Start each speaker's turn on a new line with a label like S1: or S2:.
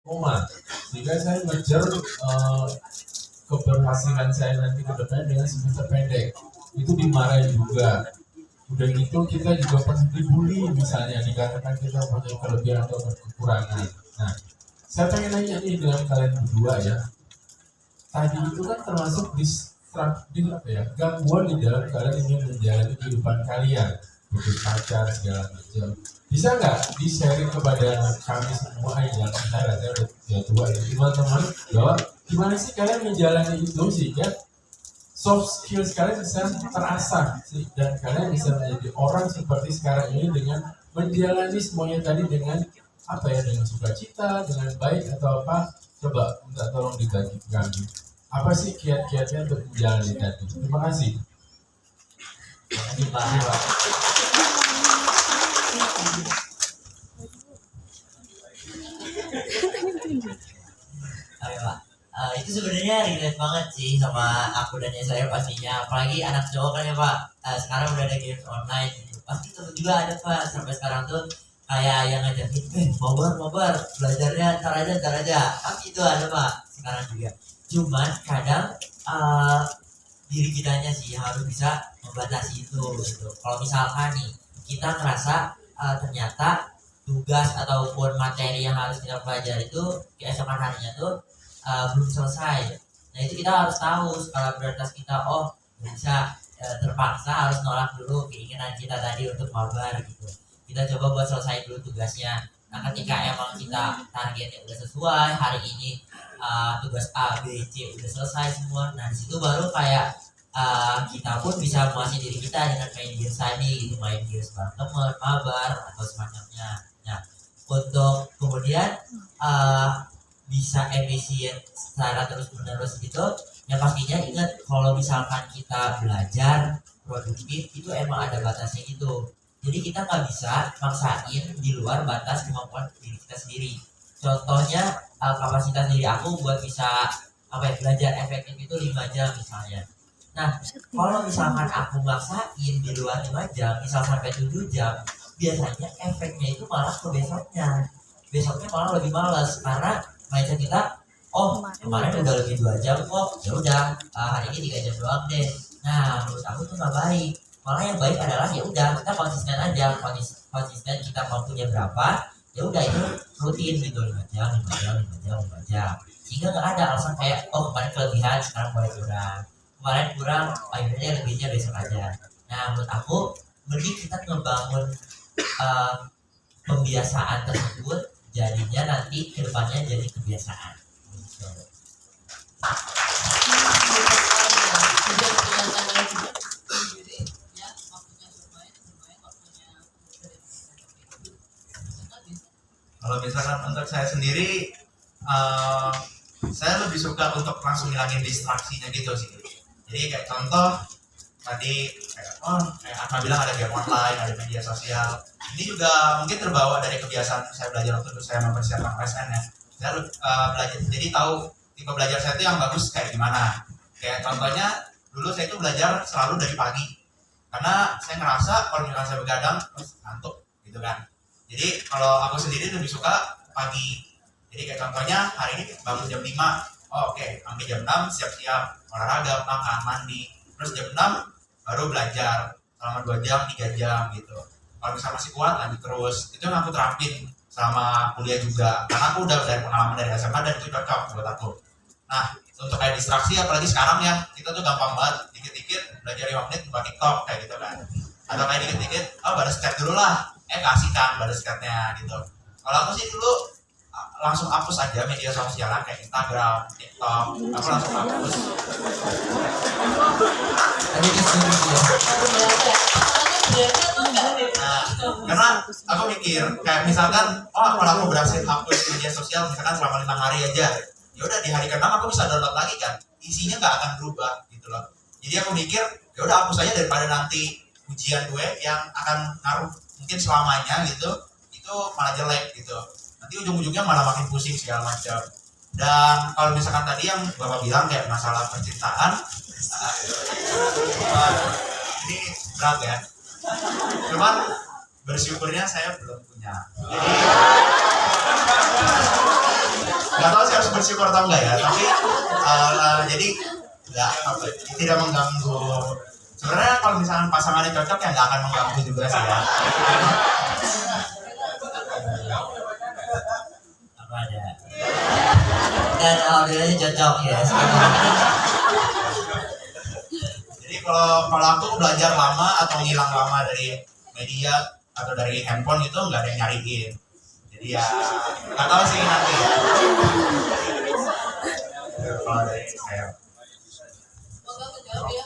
S1: koma, sehingga saya ngejar keberhasilan saya nanti ke depan dengan semester pendek. Itu dimarahin juga. Udah gitu kita juga pernah dibully misalnya, dikatakan kita punya kelebihan atau kekurangan. Nah, saya pengen nanya nih dengan kalian berdua ya. Tadi itu kan termasuk gangguan di dalam kalian ingin menjalani kehidupan kalian, putus pacar segala macam. Bisa nggak di-sharing kepada kami semua yang saya udah tua ya, teman-teman, bahwa gimana sih kalian menjalani itu sehingga soft skills kalian bisa terasah dan kalian bisa menjadi orang seperti sekarang ini dengan menjalani semuanya tadi dengan apa ya, dengan sukacita, dengan baik atau apa. Coba minta tolong dibagi ke kami. Apa sih kiat-kiatnya untuk menjalani tadi? Terima kasih.
S2: Terima kasih Pak. Oke Pak. Itu sebenarnya relate banget sih sama aku dan saya pastinya, apalagi anak cowok kan ya Pak. Sekarang udah ada games online gitu. Pasti temen juga ada Pak, sampai sekarang tuh kayak yang ngajakin, mabar, belajarnya ntar aja. Pasti itu ada Pak sekarang juga. Cuman kadang diri kitanya sih harus bisa membatasi itu gitu. Kalau misalkan nih kita ngerasa ternyata tugas ataupun materi yang harus kita pelajari itu keesokan harinya tuh belum selesai. Nah itu kita harus tahu skala prioritas kita. Oh bisa terpaksa harus nolak dulu keinginan kita tadi untuk mabar gitu. Kita coba buat selesai dulu tugasnya. Nah ketika emang kita targetnya udah sesuai, hari ini tugas A, B, C udah selesai semua. Nah disitu baru kayak kita pun bisa memuaskan diri kita dengan main games tadi gitu, main games bareng teman, mabar atau semacamnya. Nah untuk kemudian bisa efisien secara terus menerus gitu, yang pastinya ingat kalau misalkan kita belajar produktif itu emang ada batasnya gitu. Jadi kita nggak bisa maksain di luar batas kemampuan diri kita sendiri. Contohnya kapasitas diri aku buat bisa belajar efektif itu 5 jam misalnya. Nah kalau misalkan aku maksain di luar 5 jam, misal sampai 7 jam, biasanya efeknya itu malah ke besoknya malah lebih malas, karena mindset kita, oh kemarin udah lebih 2 jam kok, ya udah hari ini 3 jam doang deh. Nah menurut aku tuh nggak baik. Malah yang baik adalah ya udah kita konsisten aja, konsisten kita mampunya berapa, ya udah itu rutin gitu, 5 jam, sehingga nggak ada alasan kayak oh kemarin kelebihan sekarang mulai kurang, akhirnya lebihnya besok aja. Nah menurut aku mending kita ngebangun pembiasaan tersebut, jadinya nanti kedepannya jadi kebiasaan.
S3: Kalau misalkan untuk saya sendiri, saya lebih suka untuk langsung ngilangin distraksinya gitu sih. Jadi kayak contoh tadi kayak Akma bilang ada game online, ada media sosial. Ini juga mungkin terbawa dari kebiasaan saya belajar waktu saya mempersiapkan PSN ya. Saya belajar, jadi tahu tipe belajar saya itu yang bagus kayak gimana. Kayak contohnya dulu saya itu belajar selalu dari pagi, karena saya ngerasa kalau misalkan saya begadang terus ngantuk gitu kan. Jadi kalau aku sendiri lebih suka pagi. Jadi kayak contohnya hari ini bangun jam 5, sampai jam 6 siap-siap olahraga, makan, mandi. Terus jam 6 baru belajar selama 2 jam, 3 jam gitu. Kalau misalnya masih kuat lanjut terus. Itu yang aku terapin selama kuliah juga. Karena aku udah dari pengalaman dari SMA dan itu cocok buat aku. Nah untuk kayak distraksi apalagi sekarang ya, kita tuh gampang banget dikit-dikit belajar 5 menit buat TikTok kayak gitu kan. Atau kayak dikit-dikit, balas chat dulu lah. Kasih kan balas chatnya gitu. Kalau aku sih dulu langsung hapus aja media sosial kayak Instagram, TikTok, aku langsung hapus. Karena aku mikir kayak misalkan, kalau aku berhasil hapus media sosial misalkan selama 5 hari aja, ya udah di hari ke-6 aku bisa download lagi kan, isinya nggak akan berubah gitu loh. Jadi aku mikir ya udah hapus aja daripada nanti ujian gue yang akan ngaruh mungkin selamanya gitu, itu malah jelek gitu. Nanti ujung-ujungnya malah makin pusing segala macam. Dan kalau misalkan tadi yang Bapak bilang kayak masalah percintaan, ini berat ya. Cuman bersyukurnya saya belum punya. Jadi bersyukur atau enggak ya, tapi jadi nggak apa, tidak mengganggu. Sebenarnya kalau misalnya pasangannya cocok ya nggak akan mengganggu juga sih ya.
S2: Apa ada? Dan alhamdulillahnya cocok ya.
S3: Jadi kalau aku belajar lama atau ngilang lama dari media atau dari handphone itu nggak ada yang nyariin. Jadi ya nggak tahu sih nanti ya. Kalau dari saya.
S4: Semoga menjawab ya.